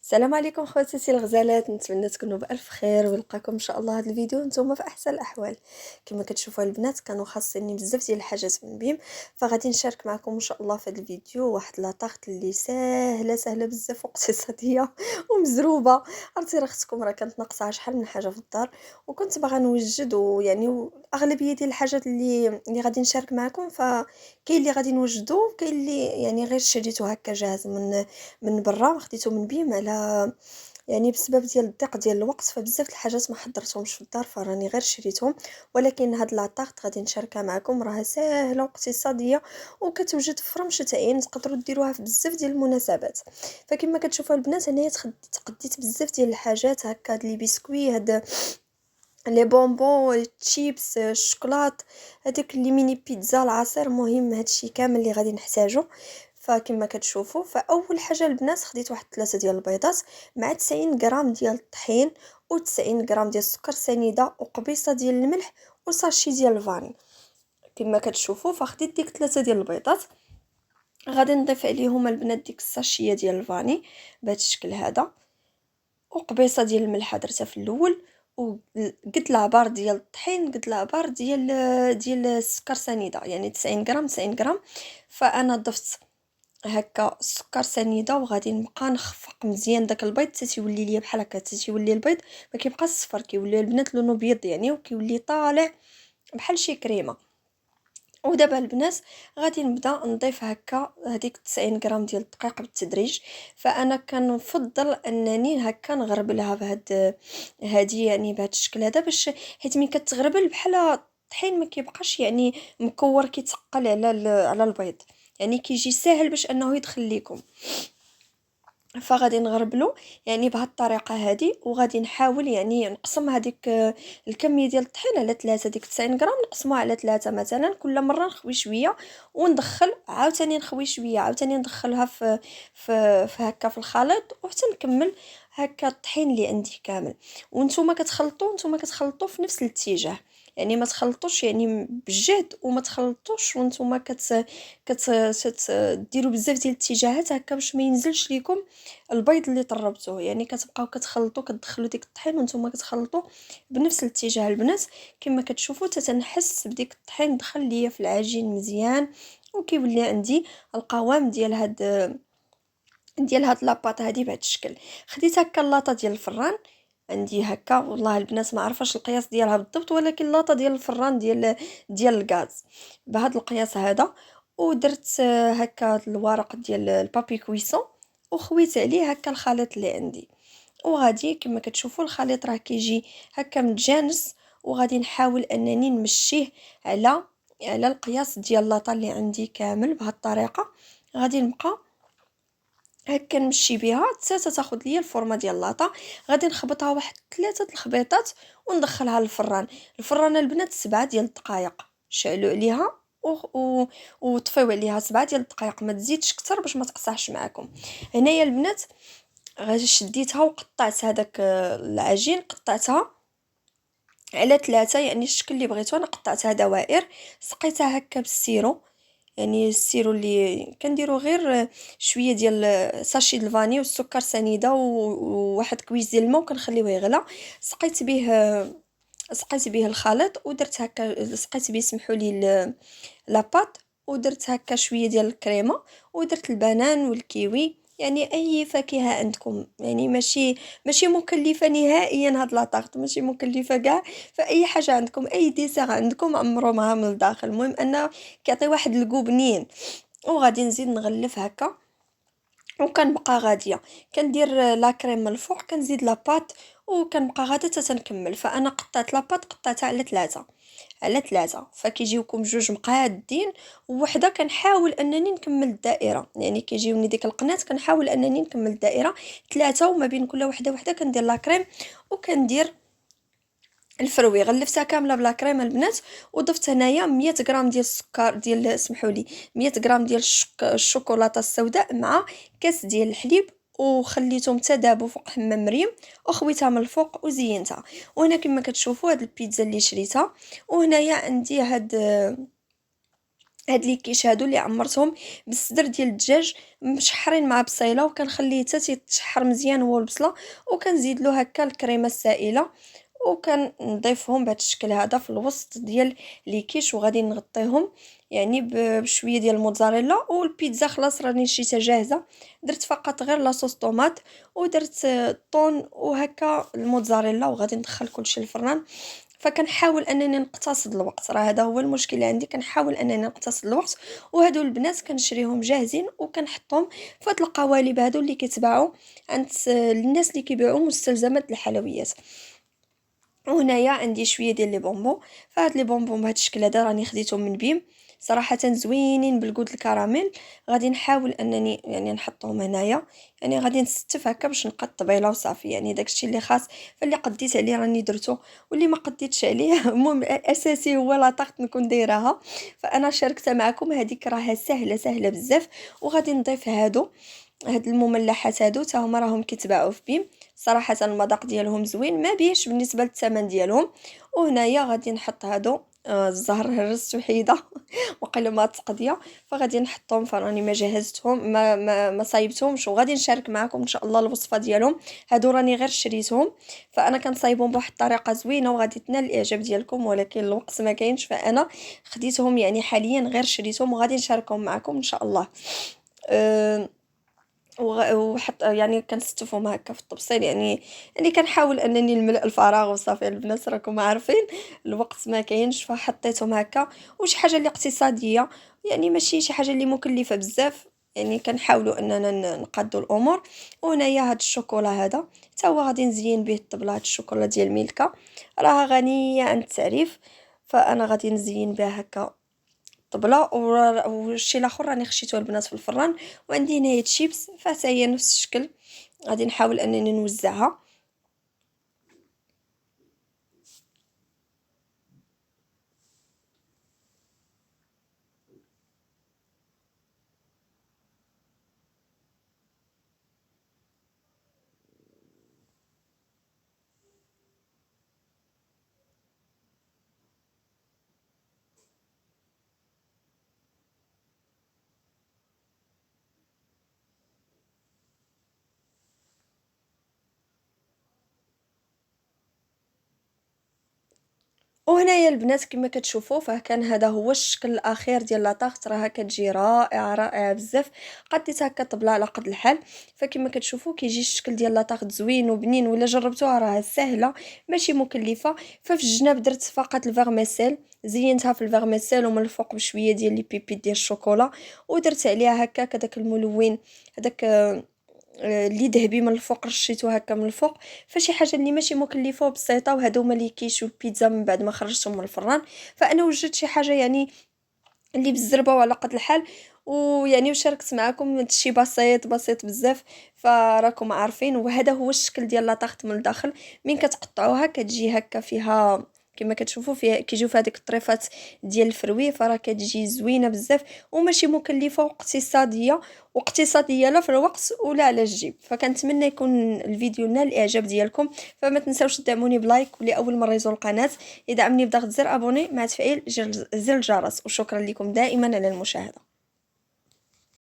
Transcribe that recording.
السلام عليكم خواتاتي الغزالات، نتمنى تكونوا بالف خير ويلقاكم ان شاء الله هذا الفيديو نتوما في احسن الاحوال. كما كتشوفوا البنات كانوا خاصني بزاف ديال الحاجات من بيم، فغادي نشارك معكم ان شاء الله في هذا الفيديو واحد لاطاغت اللي سهله بزاف واقتصاديه ومزروبه. عرفتي راه اختكم راه كانت ناقصها شحال من حاجه في الدار، وكنت باغا نوجد ويعني اغلبيه ديال الحاجات اللي غادي نشارك معكم، فكاين اللي غادي نوجدو، كاين اللي يعني غير شريتو هكا جاهز من برا، خديته من بيم على يعني بسبب ديال الضيق ديال الوقت، فبزاف الحاجات ما حضرتهمش في الدار فراني غير شريتهم. ولكن هاد لاطاغت غادي نشاركها معكم، راها ساهله واقتصاديه وكتوجد في فرم شتاين، تقدروا ديروها في بزاف ديال المناسبات. فكما كتشوفوا البنات انايا تقديت بزاف ديال الحاجات هكا، هاد لي بسكوي، هاد لي بونبون، الشيبس، الشوكولات، هذاك لي ميني بيتزا، العصير، المهم هادشي كامل اللي غادي نحتاجو. فكما كتشوفوا، فاول حاجه البنات خديت واحد 3 ديال البيضات مع 90 غرام ديال الطحين و90 غرام ديال السكر سنيده وقبيصه ديال الملح وساشي ديال الفاني. كما كتشوفوا فخديت ديك 3 ديال البيضات، غادي نضيف عليهم البنات ديك الساشيه ديال الفاني بهذا الشكل هذا، وقبيصه ديال الملح درتها في الاول، وقد العبار ديال الطحين، قد العبار ديال السكر سنيده، يعني 90 غرام 90 غرام. فانا ضفت هكا السكر سنيده، وغادي نبقى نخفق مزيان داك البيض حتى تيولي ليا بحال هكا، حتى تيولي البيض ما كيبقاش صفر، كيولي البنات لونه بيض يعني، وكيولي طالع بحال شي كريمه. ودابا البنات غادي نبدا نضيف هكا هذيك 90 غرام ديال الدقيق بالتدريج. فانا كنفضل انني هكا نغربلها بهاد هادي، يعني بهذا الشكل هذا، باش حيت ملي كتغربل بحال الطحين ما كيبقاش يعني مكور كيتقل على البيض، يعني كيجي ساهل باش انه يدخل ليكم. فغادي نغربلو يعني بهاد الطريقه هذه، وغادي نحاول يعني نقسم هذيك الكميه ديال الطحين على 3، ديك 90 غرام نقسموها على 3 مثلا، كل مره نخوي شويه وندخل عاوتاني نخوي شويه، عاوتاني ندخلها في هكا في الخليط، وحتى نكمل هكا الطحين اللي عندي كامل. وانتوما كتخلطوا في نفس الاتجاه، يعني ما تخلطوش يعني بجهد، وما تخلطوش وانتوما ديروا بزاف ديال الاتجاهات هكا باش ما ينزلش ليكم البيض اللي طربتوه. يعني كتبقاو كتخلطوا كتدخلوا ديك الطحين وانتم كتخلطوا بنفس الاتجاه البنات. كما كتشوفوا تتنحس بديك الطحين دخل ليا في العجين مزيان، وكيولي عندي القوام ديال هاد لاباط هادي بهذا الشكل. خديت هكا اللاطه ديال الفران عندي هكا، والله البنات ما عرفاش القياس ديالها بالضبط، ولكن لاطه ديال الفران ديال الغاز بهذا القياس هذا. ودرت هكا الورق ديال البابي كويسون، وخويت عليه هكا الخليط اللي عندي. وغادي كما كتشوفوا الخليط راه كيجي هكا متجانس، وغادي نحاول انني نمشيه على القياس ديال لاطه اللي عندي كامل بهذه الطريقه. غادي نبقى هكا نمشي بها حتى تاخذ ليا الفورمه ديال لاطه. غادي نخبطها واحد 3 الخبيطات وندخلها للفران. الفران البنات 7 ديال الدقائق، شعلوا عليها وطفيو عليها 7 ديال الدقائق، ما تزيدش اكثر باش ما تقصحش معكم. هنايا البنات غادي شديتها وقطعت هذاك العجين، قطعتها على 3، يعني الشكل اللي بغيتو. انا قطعتها دوائر، سقيتها هكا بالسيرو، يعني السيرو اللي كنديرو غير شويه ديال ساشي الفاني والسكر سنيده وواحد كويس ديال الماء، وكنخليوه يغلى. سقيت به الخليط، ودرت هكا سقيت به سمحوا لي لاباط، ودرت هكا شويه ديال الكريمه، ودرت البنان والكيوي، يعني اي فاكهه عندكم، يعني ماشي مكلفه نهائيا. هاد لاطاغط ماشي مكلفه كاع، فاي حاجه عندكم، اي ديسير عندكم عمرو معها من الداخل، المهم انه كيعطي واحد الكو بنين. وغادي نزيد نغلف هكا، وكنبقى غاديه كندير لا كريم من الفوق، كنزيد لاباط، وكنبقى غادا حتى تنكمل. فانا قطعت لاباط قطعتها على 3 على 3، فكيجيوكم جوج مقادين، ووحده كنحاول انني نكمل الدائره، يعني كيجيوني ديك القنات كنحاول انني نكمل الدائره 3، وما بين كل وحده كندير لا كريم، وكندير الفروي. غلفتها كامله بلا كريم البنات، وضفت هنايا 100 غرام ديال السكر ديال سمحوا لي 100 غرام ديال الشوكولاته السوداء مع كاس ديال الحليب، وخليتهم تذابوا فوق حمام مريم، وخويتها من الفوق وزينتها. وهنا كما كتشوفوا هاد البيتزا اللي شريتها، وهنايا عندي هاد لي كيش هادو اللي عمرتهم بالصدر ديال الدجاج مشحرين مع بصيله، وكنخليه حتى تيتشحر مزيان هو البصله، وكنزيد له هكا الكريمه السائله، وكنضيفهم بهذا الشكل هذا في الوسط ديال لي كيش، وغادي نغطيهم يعني بشويه ديال الموتزاريلا. والبيتزا خلاص راني شريتها جاهزه، درت فقط غير لاصوص طوماط، ودرت الطون وهكا الموتزاريلا، وغادي ندخل كلشي الفران. فكنحاول انني نقتصد الوقت، راه هذا هو المشكل اللي عندي، كنحاول انني نقتصد الوقت. وهادو البنات كنشريهم جاهزين وكنحطهم في هاد القوالب هادو اللي كيتباعوا عند الناس اللي كيبيعوا مستلزمات الحلويات. وهنايا عندي شويه ديال لي بونبون، فهاد لي بونبون بهذا الشكل هذا راني خديتهم من بيم، صراحه زوينين بالكود الكراميل. غادي نحاول انني يعني نحطهم هنايا، يعني غادي نستف هكا باش نبقى الطبيله وصافي، يعني داكشي اللي خاص. فاللي قديت عليه راني درتو، واللي ما قديتش عليه المهم اساسي هو لا طاقت نكون دايراها. فانا شاركتها معكم، هذيك راها سهله سهله بزاف. وغادي نضيف هاد المملحات هادو حتى هما راهم كيتباعوا في بيم، صراحه المذاق ديالهم زوين، ما بيش بالنسبه للثمن ديالهم. وهنايا غادي نحط هادو الزهر هرست وحيده وقيلا ما تقضيه. فغادي نحطهم، فراني ما جهزتهم، ما صايبتهمش، وغادي نشارك معكم ان شاء الله الوصفه ديالهم. هادو راني غير شريتهم، فانا كنصايبهم بواحد الطريقه زوينه وغادي تنال الاعجاب ديالكم، ولكن الوقت ما كاينش، فانا خديتهم يعني حاليا غير شريتهم، وغادي نشاركهم معكم ان شاء الله. أه وحط يعني كنستفهم هكا في الطبسيل، يعني كنحاول انني نملأ الفراغ وصافي. البنات راكم عارفين الوقت ما كاينش، فحطيتهم هكا. وشي حاجه اللي اقتصاديه، يعني ماشي شي حاجه اللي مكلفه بزاف، يعني كنحاولوا اننا نقادوا الامور. وهنايا هاد الشوكولا هذا حتى هو غادي نزين به الطبله، هاد الشوكولا ديال ميلكا راها غنيه عن التعريف، فانا غادي نزين بها هكا طبله. والشي الاخر راني خشيته البنات في الفران. وعندي هنايا تشيبس، فحتى هي نفس الشكل، غادي نحاول انني نوزعها. وهنايا البنات كما كتشوفوا، فكان هذا هو الشكل الاخير ديال لاطاغت، راها كتجي رائعه رائعه بزاف. قديت هكا طبله على قد الحال، فكما كتشوفوا كيجي الشكل ديال لاطاغت زوين وبنين، ولا جربتوها راها سهله ماشي مكلفه. ففي الجناب درت فقط الفيرميسيل، زينتها في الفيرميسيل ومن الفوق بشويه ديال لي بيبيت ديال الشوكولا، ودرت عليها هكا كداك الملون هذاك اللي ذهبي من الفوق، رشيته هكا من الفوق. فشي حاجه اللي ماشي مكلفه وبسيطه. وهادو هما اللي كيشو البيتزا من بعد ما خرجتهم من الفران. فانا وجدت شي حاجه يعني اللي بالزربه وعلى قد الحال، ويعني وشاركت معكم هادشي بسيط بسيط بزاف. فراكم عارفين، وهذا هو الشكل ديال لاطاغت من الداخل. من كتقطعوها كتجي هكا فيها كما كتشوفوا فيها، كيجيو في هذيك الطريفات ديال الفروي، فراه كتجي زوينه بزاف وماشي مكلفه واقتصاديه، واقتصاديه لا في الوقت ولا على الجيب. فكنتمنى يكون الفيديو نال الاعجاب ديالكم. فما تنساوش تدعموني بلايك، واللي اول مره يزور القناه يدعمني بضغط زر ابوني مع تفعيل زر الجرس. وشكرا لكم دائما على المشاهده.